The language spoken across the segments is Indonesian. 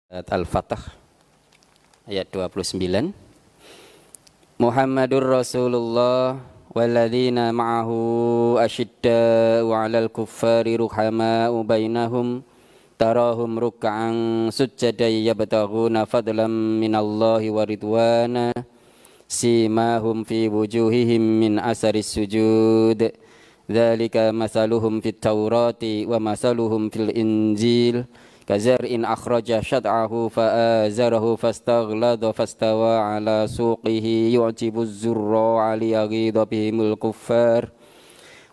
Al-Fatah ayat 29. Muhammadur Rasulullah walladzina ma'ahu asyidda'u 'alal kuffari ruhama'u bainahum tarahum ruk'an sujjadan yabtaghuna fadlan minallahi wa ridwana simahum fi wujuhihim min asaris sujud dzalika masaluhum fit taurati wa masaluhum fil injil kazar'in akhraja syat'ahu fa'azarahu fastaghlada fastawa ala suqihi yu'jibuz zurra'a liyaghidha bihimul kuffar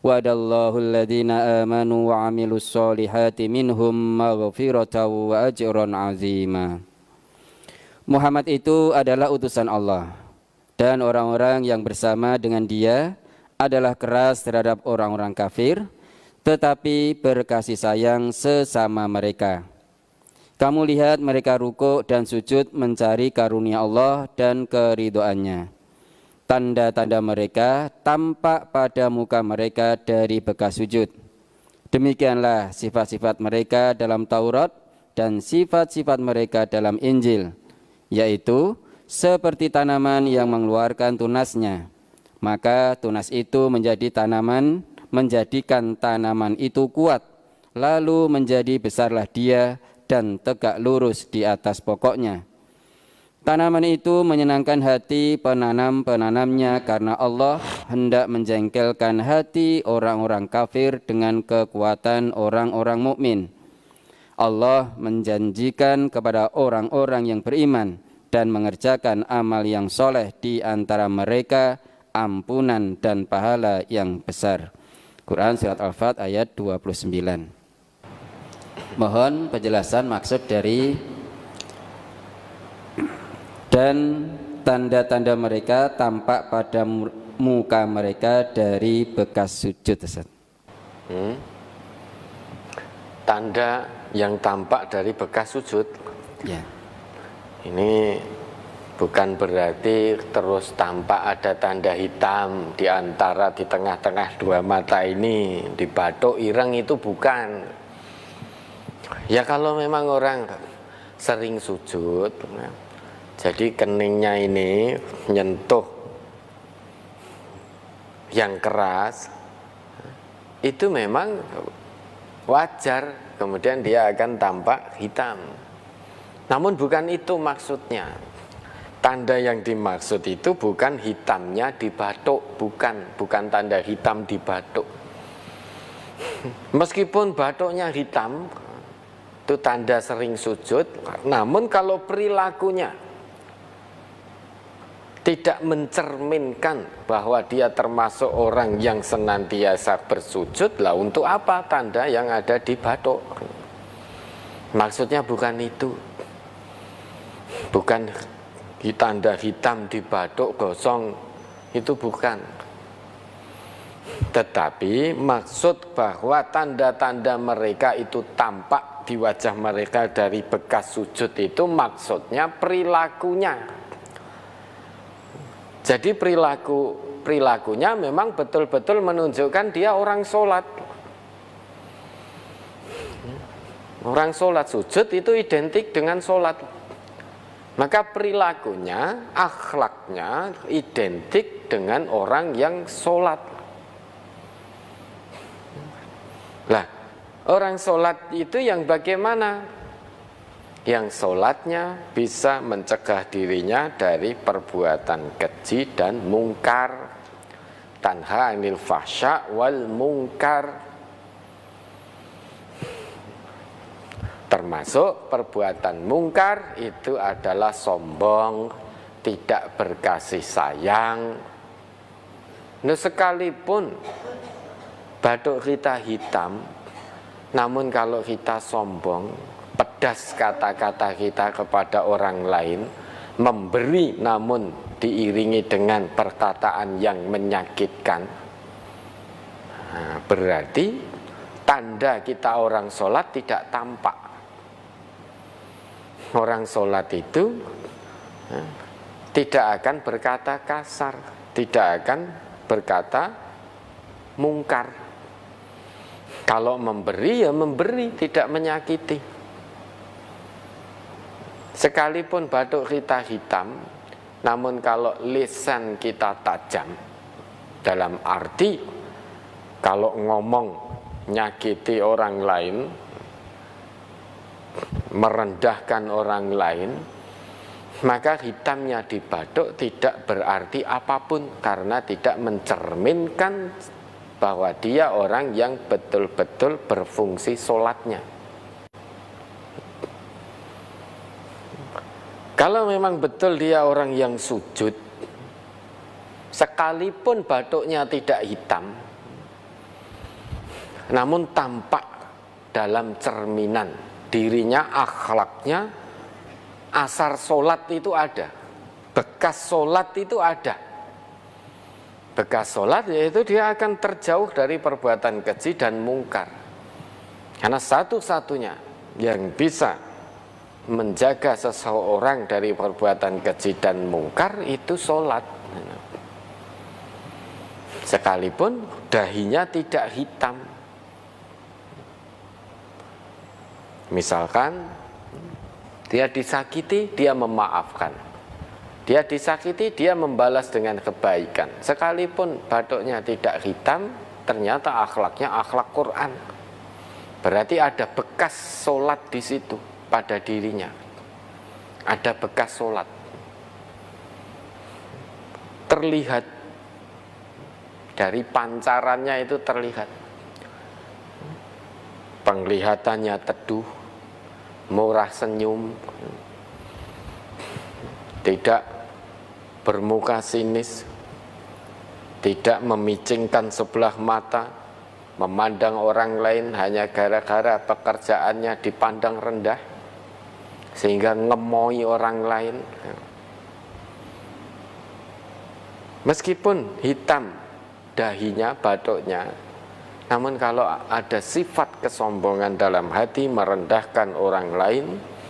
wa'adallahu alladhina amanu wa 'amilus solihati minhum maghfiratan wa ajran 'azima. Muhammad itu adalah utusan Allah dan orang-orang yang bersama dengan dia adalah keras terhadap orang-orang kafir tetapi berkasih sayang sesama mereka. Kamu lihat mereka rukuk dan sujud mencari karunia Allah dan keridhoannya. Tanda-tanda mereka tampak pada muka mereka dari bekas sujud. Demikianlah sifat-sifat mereka dalam Taurat dan sifat-sifat mereka dalam Injil, yaitu seperti tanaman yang mengeluarkan tunasnya. Maka tunas itu menjadikan tanaman itu kuat, lalu menjadi besarlah dia dan tegak lurus di atas pokoknya. Tanaman itu menyenangkan hati penanam-penanamnya karena Allah hendak menjengkelkan hati orang-orang kafir dengan kekuatan orang-orang mukmin. Allah menjanjikan kepada orang-orang yang beriman dan mengerjakan amal yang soleh di antara mereka ampunan dan pahala yang besar. Quran Surat Al-Fat ayat 29. Mohon penjelasan maksud dari dan tanda-tanda mereka tampak pada muka mereka dari bekas sujud. Tanda yang tampak dari bekas sujud Ya. ini bukan berarti terus tampak ada tanda hitam di tengah-tengah dua mata ini, di batuk ireng, itu bukan. Ya kalau memang orang sering sujud, jadi keningnya ini nyentuh yang keras, itu memang wajar, kemudian dia akan tampak hitam. Namun bukan itu maksudnya. Tanda yang dimaksud itu bukan hitamnya di batuk, bukan tanda hitam di batuk. Meskipun batuknya hitam, itu tanda sering sujud, namun kalau perilakunya tidak mencerminkan bahwa dia termasuk orang yang senantiasa bersujud, lah untuk apa tanda yang ada di batuk? Maksudnya bukan itu. Bukan tanda hitam di batuk gosong, itu bukan. Tetapi maksud bahwa tanda-tanda mereka itu tampak di wajah mereka dari bekas sujud, itu maksudnya perilakunya. Jadi perilakunya memang betul-betul menunjukkan dia orang sholat. Orang sholat, sujud itu identik dengan sholat. Maka perilakunya, akhlaknya identik dengan orang yang sholat. Lah, orang sholat itu yang bagaimana? Yang sholatnya bisa mencegah dirinya dari perbuatan keji dan mungkar, tanha 'anil fahsya wal mungkar. Termasuk perbuatan mungkar itu adalah sombong, tidak berkasih sayang. Nah, sekalipun batuk kita hitam, namun kalau kita sombong, pedas kata-kata kita kepada orang lain, memberi namun diiringi dengan perkataan yang menyakitkan, nah, berarti tanda kita orang sholat tidak tampak. Orang sholat itu tidak akan berkata kasar, tidak akan berkata mungkar. Kalau memberi ya memberi, tidak menyakiti. Sekalipun batuk kita hitam, namun kalau lisan kita tajam, dalam arti kalau ngomong nyakiti orang lain, merendahkan orang lain, maka hitamnya di batuk tidak berarti apapun, karena tidak mencerminkan bahwa dia orang yang betul-betul berfungsi sholatnya. Kalau memang betul dia orang yang sujud, sekalipun batuknya tidak hitam, namun tampak dalam cerminan dirinya, akhlaknya, asar sholat itu ada, bekas sholat itu ada. Bekas sholat yaitu dia akan terjauh dari perbuatan keji dan mungkar. Karena satu-satunya yang bisa menjaga seseorang dari perbuatan keji dan mungkar itu sholat. Sekalipun dahinya tidak hitam. Misalkan dia disakiti, dia memaafkan. Dia disakiti, dia membalas dengan kebaikan. Sekalipun batuknya tidak hitam, ternyata akhlaknya akhlak Quran. Berarti ada bekas sholat di situ pada dirinya. Ada bekas sholat. Terlihat dari pancarannya itu terlihat. Penglihatannya teduh, murah senyum, tidak bermuka sinis, tidak memicingkan sebelah mata, memandang orang lain hanya gara-gara pekerjaannya dipandang rendah, sehingga ngemoi orang lain. Meskipun hitam dahinya, batuknya, namun kalau ada sifat kesombongan dalam hati, merendahkan orang lain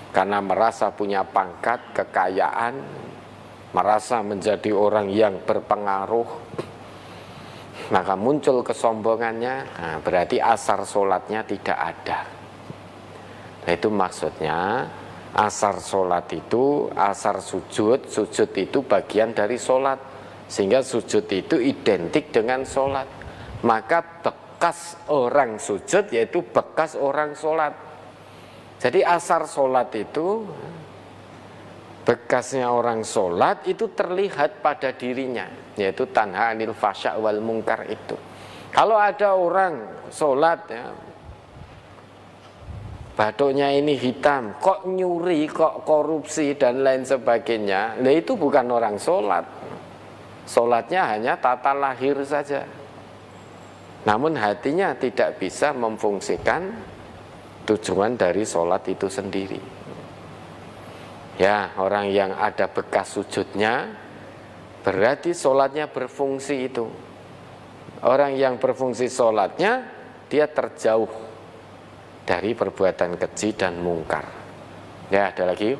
karena merasa punya pangkat, kekayaan, merasa menjadi orang yang berpengaruh, maka muncul kesombongannya, nah, berarti asar sholatnya tidak ada. Nah, itu maksudnya asar sholat itu, asar sujud, sujud itu bagian dari sholat, sehingga sujud itu identik dengan sholat. Maka bekas orang sujud yaitu bekas orang sholat. Jadi asar sholat itu, bekasnya orang sholat itu terlihat pada dirinya, yaitu tanha anil fasya wal mungkar itu. Kalau ada orang sholat ya, batuknya ini hitam, kok nyuri, kok korupsi dan lain sebagainya, nah itu bukan orang sholat. Sholatnya hanya tata lahir saja, namun hatinya tidak bisa memfungsikan tujuan dari sholat itu sendiri. Ya, orang yang ada bekas sujudnya berarti sholatnya berfungsi itu. Orang yang berfungsi sholatnya, dia terjauh dari perbuatan keji dan mungkar. Ya, ada lagi.